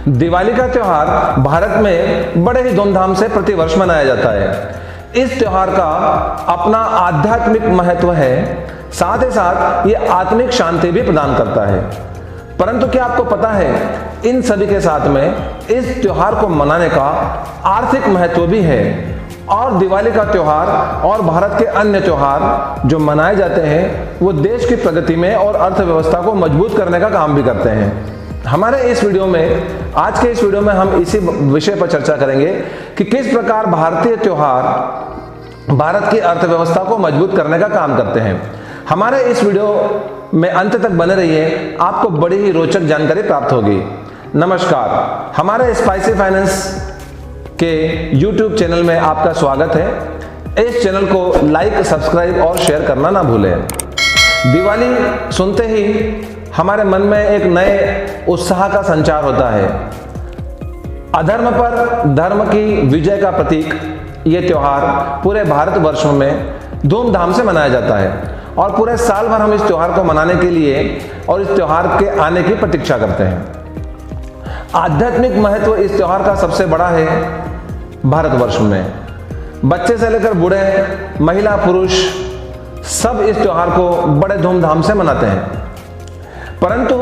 दिवाली का त्योहार भारत में बड़े ही धूमधाम से प्रतिवर्ष मनाया जाता है। इस त्योहार का अपना आध्यात्मिक महत्व है, साथ ही साथ ये आत्मिक शांति भी प्रदान करता है। परंतु क्या आपको पता है, इन सभी के साथ में इस त्योहार को मनाने का आर्थिक महत्व भी है। और दिवाली का त्योहार और भारत के अन्य त्योहार जो मनाए जाते हैं वो देश की प्रगति में और अर्थव्यवस्था को मजबूत करने का काम भी करते हैं। हमारे इस वीडियो में, आज के इस वीडियो में हम इसी विषय पर चर्चा करेंगे कि किस प्रकार भारतीय त्योहार भारत की अर्थव्यवस्था को मजबूत करने का काम करते हैं। हमारे इस वीडियो में अंत तक बने रहिए, आपको बड़ी ही रोचक जानकारी प्राप्त होगी। नमस्कार, हमारे स्पाइसी फाइनेंस के YouTube चैनल में आपका स्वागत है। इस चैनल को लाइक, सब्सक्राइब और शेयर करना ना भूलें। दिवाली सुनते ही हमारे मन में एक नए उत्साह का संचार होता है। अधर्म पर धर्म की विजय का प्रतीक ये त्योहार पूरे भारतवर्ष में धूमधाम से मनाया जाता है और पूरे साल भर हम इस त्योहार को मनाने के लिए और इस त्योहार के आने की प्रतीक्षा करते हैं। आध्यात्मिक महत्व इस त्योहार का सबसे बड़ा है भारतवर्ष में। बच्चे से लेकर बूढ़े, महिला, पुरुष सब इस त्योहार को बड़े धूमधाम से मनाते हैं। परंतु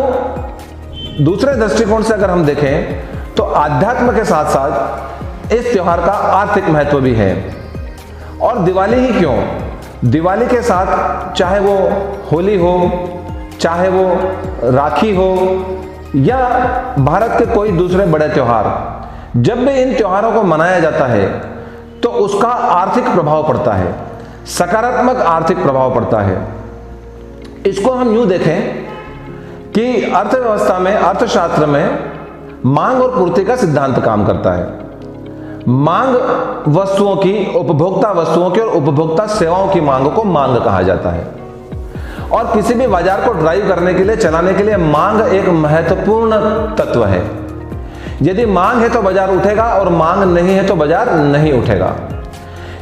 दूसरे दृष्टिकोण से अगर हम देखें तो आध्यात्म के साथ साथ इस त्योहार का आर्थिक महत्व भी है। और दिवाली ही क्यों, दिवाली के साथ चाहे वो होली हो, चाहे वो राखी हो या भारत के कोई दूसरे बड़े त्योहार, जब भी इन त्योहारों को मनाया जाता है तो उसका आर्थिक प्रभाव पड़ता है, सकारात्मक आर्थिक प्रभाव पड़ता है। इसको हम यूं देखें कि अर्थव्यवस्था में, अर्थशास्त्र में मांग और पूर्ति का सिद्धांत काम करता है। मांग वस्तुओं की, उपभोक्ता वस्तुओं की और उपभोक्ता सेवाओं की मांग को मांग कहा जाता है। और किसी भी बाजार को ड्राइव करने के लिए, चलाने के लिए मांग एक महत्वपूर्ण तत्व है। यदि मांग है तो बाजार उठेगा और मांग नहीं है तो बाजार नहीं उठेगा।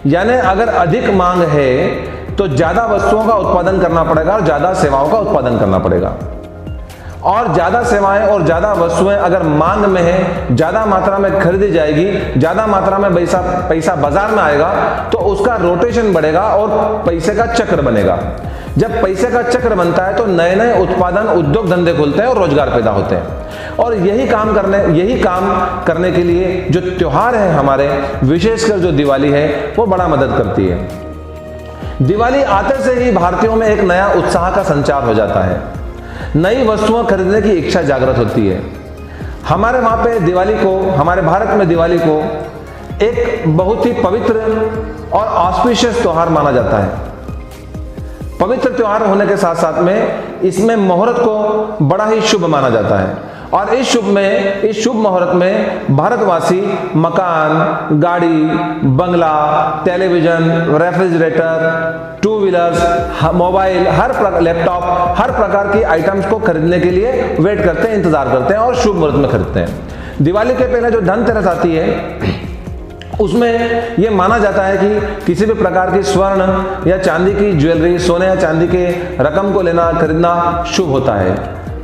यानी अगर अधिक मांग है तो ज्यादा वस्तुओं का उत्पादन करना पड़ेगा और ज्यादा सेवाओं का उत्पादन करना पड़ेगा। और ज्यादा सेवाएं और ज्यादा वस्तुएं अगर मांग में है, ज्यादा मात्रा में खरीदी जाएगी, ज्यादा मात्रा में पैसा बाजार में आएगा तो उसका रोटेशन बढ़ेगा और पैसे का चक्र बनेगा। जब पैसे का चक्र बनता है तो नए नए उत्पादन, उद्योग धंधे खुलते हैं और रोजगार पैदा होते हैं। और यही काम करने के लिए जो त्योहार है हमारे, विशेषकर जो दिवाली है, वो बड़ा मदद करती है। दिवाली आते से ही भारतीयों में एक नया उत्साह का संचार हो जाता है। नई वस्तुएं खरीदने की इच्छा जागृत होती है। हमारे वहां पे दिवाली को, हमारे भारत में दिवाली को एक बहुत ही पवित्र और ऑस्पिशियस त्योहार माना जाता है। पवित्र त्योहार होने के साथ साथ में इसमें मुहूर्त को बड़ा ही शुभ माना जाता है। और इस शुभ मुहूर्त में भारतवासी मकान, गाड़ी, बंगला, television, refrigerator, two wheelers, mobile, laptop, हर प्रकार की आइटम्स को खरीदने के लिए वेट करते हैं, इंतजार करते हैं और शुभ मुहूर्त में खरीदते हैं। दिवाली के पहले जो धनतेरस आती है उसमें यह माना जाता है कि किसी भी प्रकार की स्वर्ण या चांदी की ज्वेलरी, सोने या चांदी के रकम को लेना, खरीदना शुभ होता है।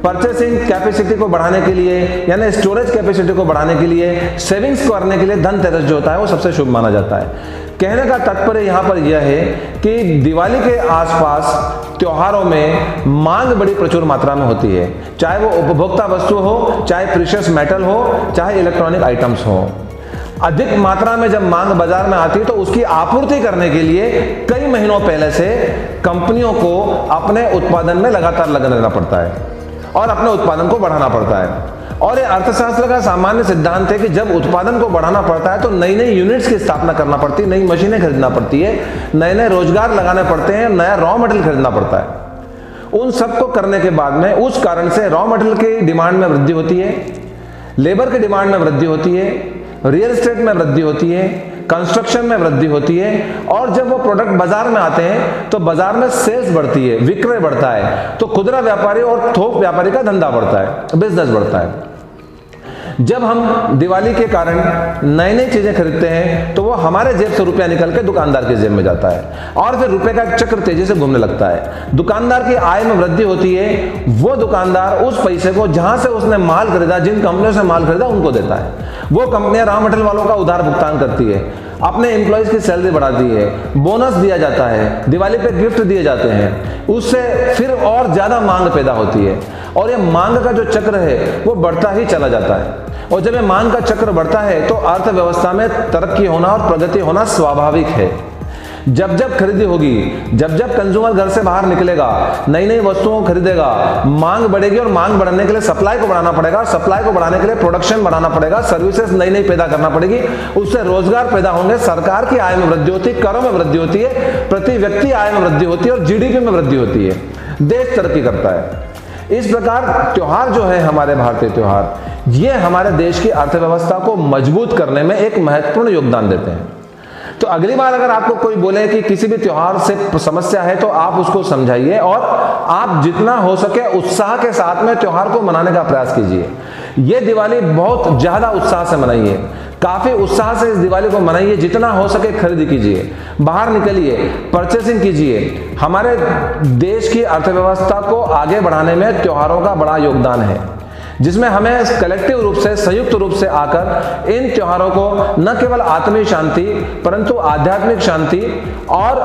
परचेसिंग कैपेसिटी को बढ़ाने के लिए, यानी स्टोरेज कैपेसिटी को बढ़ाने के लिए, सेविंग्स करने के लिए धनतेरस जो होता है वो सबसे शुभ माना जाता है। कहने का तात्पर्य यहाँ पर यह है कि दिवाली के आसपास त्योहारों में मांग बड़ी प्रचुर मात्रा में होती है, चाहे वो उपभोक्ता वस्तु हो, चाहे प्रीशियस मेटल हो, चाहे इलेक्ट्रॉनिक आइटम्स हो। अधिक मात्रा में जब मांग बाजार में आती है तो उसकी आपूर्ति करने के लिए कई महीनों पहले से कंपनियों को अपने उत्पादन में लगातार लगा रहना पड़ता है और अपने उत्पादन को बढ़ाना पड़ता है। और ये अर्थशास्त्र का सामान्य सिद्धांत है कि जब उत्पादन को बढ़ाना पड़ता है तो नई नई यूनिट्स की स्थापना करना पड़ती है, नई मशीनें खरीदना पड़ती है, नए नए रोजगार लगाने पड़ते हैं, नया रॉ मटेरियल खरीदना पड़ता है। उन सबको करने के बाद में उस कारण से रॉ मटेरियल की डिमांड में वृद्धि होती है, लेबर की डिमांड में वृद्धि होती है, रियल एस्टेट में वृद्धि होती है, कंस्ट्रक्शन में वृद्धि होती है। और जब वो प्रोडक्ट बाजार में आते हैं तो बाजार में सेल्स बढ़ती है, विक्रय बढ़ता है, तो खुदरा व्यापारी और थोक व्यापारी का धंधा बढ़ता है, बिजनेस बढ़ता है। जब हम दिवाली के कारण नई नई चीजें खरीदते हैं तो वो हमारे जेब से रुपया निकल के दुकानदार की जेब में जाता है और फिर रुपए का चक्र तेजी से घूमने लगता है। दुकानदार की आय में वृद्धि होती है, वो दुकानदार उस पैसे को जहां से उसने माल खरीदा, जिन कंपनियों से माल खरीदा, उनको देता है। वो कंपनियां रॉ मटेरियल वालों का उधार भुगतान करती है, अपने एम्प्लॉयज की सैलरी बढ़ाती है, बोनस दिया जाता है, दिवाली पे गिफ्ट दिए जाते हैं, उससे फिर और ज्यादा मांग पैदा होती है और ये मांग का जो चक्र है वो बढ़ता ही चला जाता है। और जब ये मांग का चक्र बढ़ता है तो अर्थव्यवस्था में तरक्की होना और प्रगति होना स्वाभाविक है। जब जब खरीदी होगी, जब जब कंज्यूमर घर से बाहर निकलेगा, नई नई वस्तुओं को खरीदेगा, मांग बढ़ेगी और मांग बढ़ने के लिए सप्लाई को बढ़ाना पड़ेगा, सप्लाई को बढ़ाने के लिए प्रोडक्शन बढ़ाना पड़ेगा, सर्विसेज नई नई पैदा करना पड़ेगी, उससे रोजगार पैदा होंगे, सरकार की आय में वृद्धि होती है, करों में वृद्धि होती है, प्रति व्यक्ति आय में वृद्धि होती है और जीडीपी में वृद्धि होती है, देश तरक्की करता है। इस प्रकार त्योहार जो है, हमारे भारतीय त्योहार, ये हमारे देश की अर्थव्यवस्था को मजबूत करने में एक महत्वपूर्ण योगदान देते हैं। तो अगली बार अगर आपको कोई बोले कि किसी भी त्योहार से समस्या है तो आप उसको समझाइए और आप जितना हो सके उत्साह के साथ में त्योहार को मनाने का प्रयास कीजिए। ये दिवाली बहुत ज्यादा उत्साह से मनाइए, काफी उत्साह से इस दिवाली को मनाइए, जितना हो सके खरीदी कीजिए, बाहर निकलिए, परचेसिंग कीजिए। हमारे देश की अर्थव्यवस्था को आगे बढ़ाने में त्योहारों का बड़ा योगदान है, जिसमें हमें कलेक्टिव रूप से, संयुक्त रूप से आकर इन त्योहारों को न केवल आत्मिक शांति परंतु आध्यात्मिक शांति और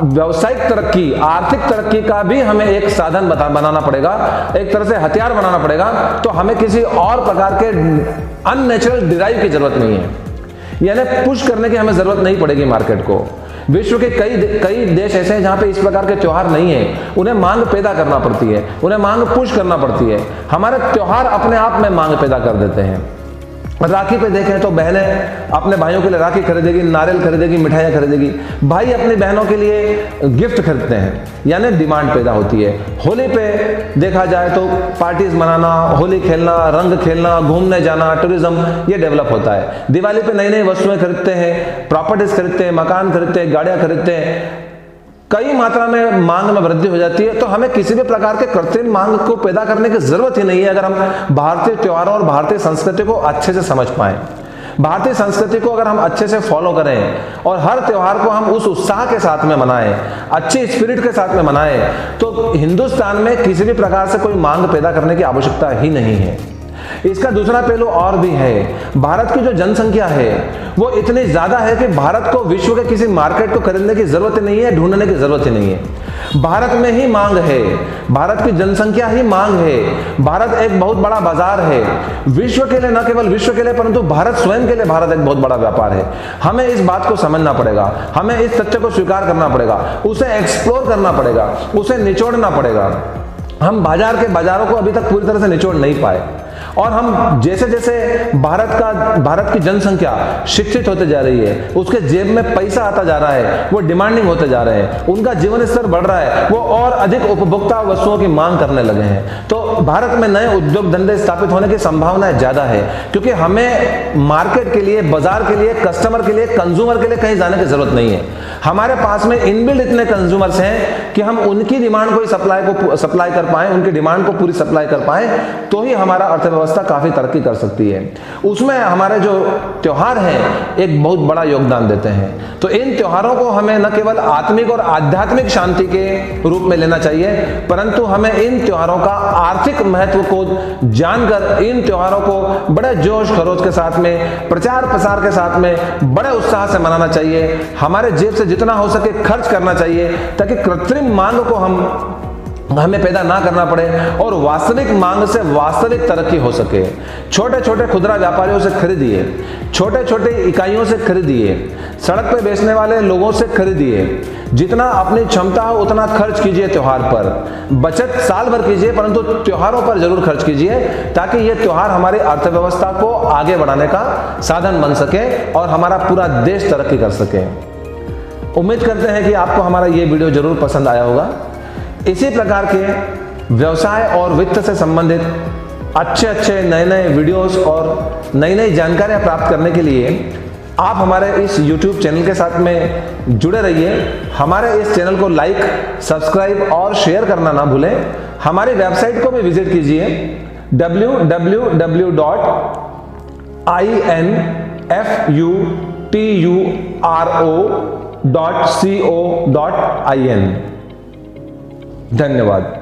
व्यवसायिक तरक्की, आर्थिक तरक्की का भी हमें एक साधन बनाना पड़ेगा, एक तरह से हथियार बनाना पड़ेगा। तो हमें किसी और प्रकार के अननेचुरल डिराइव की जरूरत नहीं है, यानी पुश करने की हमें जरूरत नहीं पड़ेगी मार्केट को। विश्व के कई देश ऐसे हैं जहां पे इस प्रकार के त्योहार नहीं है, उन्हें मांग पैदा करना पड़ती है, उन्हें मांग पुश करना पड़ती है। हमारे त्योहार अपने आप में मांग पैदा कर देते हैं। राखी पे देखें तो बहनें अपने भाइयों के लिए राखी खरीदेगी, नारियल खरीदेगी, मिठाइयाँ खरीदेगी, भाई अपनी बहनों के लिए गिफ्ट खरीदते हैं, यानी डिमांड पैदा होती है। होली पे देखा जाए तो पार्टीज मनाना, होली खेलना, रंग खेलना, घूमने जाना, टूरिज्म, ये डेवलप होता है। दिवाली पे नई नई वस्तुएं खरीदते हैं, प्रॉपर्टीज खरीदते हैं, मकान खरीदते हैं, गाड़ियां खरीदते हैं, कई मात्रा में मांग में वृद्धि हो जाती है। तो हमें किसी भी प्रकार के कृत्रिम मांग को पैदा करने की जरूरत ही नहीं है, अगर हम भारतीय त्योहारों और भारतीय संस्कृति को अच्छे से समझ पाएं। भारतीय संस्कृति को अगर हम अच्छे से फॉलो करें और हर त्योहार को हम उस उत्साह के साथ में मनाएं, अच्छी स्पिरिट के साथ में मनाएं, तो हिंदुस्तान में किसी भी प्रकार से कोई मांग पैदा करने की आवश्यकता ही नहीं है। इसका दूसरा पहलू और भी है। भारत की जो जनसंख्या है वो इतनी ज्यादा है कि भारत को विश्व के किसी मार्केट को खरीदने की जरूरत नहीं है, ढूंढने की जरूरत ही नहीं है। भारत में ही मांग है, भारत की जनसंख्या ही मांग है। भारत एक बहुत बड़ा बाजार है, विश्व के लिए, न केवल विश्व के लिए परंतु भारत स्वयं के लिए भारत एक बहुत बड़ा व्यापार है। हमें इस बात को समझना पड़ेगा, हमें इस तथ्य को स्वीकार करना पड़ेगा, उसे एक्सप्लोर करना पड़ेगा, उसे निचोड़ना पड़ेगा। हम बाजारों को अभी तक पूरी तरह से निचोड़ नहीं पाए और हम जैसे जैसे भारत की जनसंख्या शिक्षित होते जा रही है, उसके जेब में पैसा आता जा रहा है, वो डिमांडिंग होते जा रहे हैं, उनका जीवन स्तर बढ़ रहा है, वो और अधिक उपभोक्ता वस्तुओं की मांग करने लगे हैं। तो भारत में नए उद्योग धंधे स्थापित होने की संभावनाएं ज्यादा है, क्योंकि हमें मार्केट के लिए, बाजार के लिए, कस्टमर के लिए, कंज्यूमर के लिए कहीं जाने की जरूरत नहीं है। हमारे पास में इनबिल्ड इतने कंज्यूमर्स हैं कि हम उनकी डिमांड को सप्लाई कर पाए, उनकी डिमांड को पूरी सप्लाई कर पाए, तो ही हमारा अर्थव्यवस्था काफी तरक्की कर सकती है। उसमें हमारे जो त्योहार हैं एक बहुत बड़ा योगदान देते हैं। तो इन त्योहारों को हमें न केवल आत्मिक और आध्यात्मिक शांति के रूप में लेना चाहिए, परंतु हमें इन त्योहारों का आर्थिक महत्व को जानकर इन त्योहारों को बड़े जोश खरोश के साथ में, प्रचार प्रसार के साथ में बड़े उत्साह से मनाना चाहिए। हमारे जेब से जितना हो सके खर्च करना चाहिए, ताकि कृत्रिम मांग को हमें पैदा ना करना पड़े और वास्तविक मांग से वास्तविक तरक्की हो सके। छोटे छोटे खुदरा व्यापारियों से खरीदिए, छोटे छोटे इकाइयों से खरीदिए, सड़क पे बेचने वाले लोगों से खरीदिए, जितना अपनी क्षमता हो उतना खर्च कीजिए त्योहार पर। बचत साल भर कीजिए परंतु त्योहारों पर जरूर खर्च कीजिए, ताकि ये त्योहार हमारी अर्थव्यवस्था को आगे बढ़ाने का साधन बन सके और हमारा पूरा देश तरक्की कर सके। उम्मीद करते हैं कि आपको हमारा ये वीडियो जरूर पसंद आया होगा। इसी प्रकार के व्यवसाय और वित्त से संबंधित अच्छे नए नए वीडियोस और नई नई जानकारियां प्राप्त करने के लिए आप हमारे इस YouTube चैनल के साथ में जुड़े रहिए। हमारे इस चैनल को लाइक, सब्सक्राइब और शेयर करना ना भूलें। हमारी वेबसाइट को भी विजिट कीजिए www.ecom infuturo.co.in। धन्यवाद।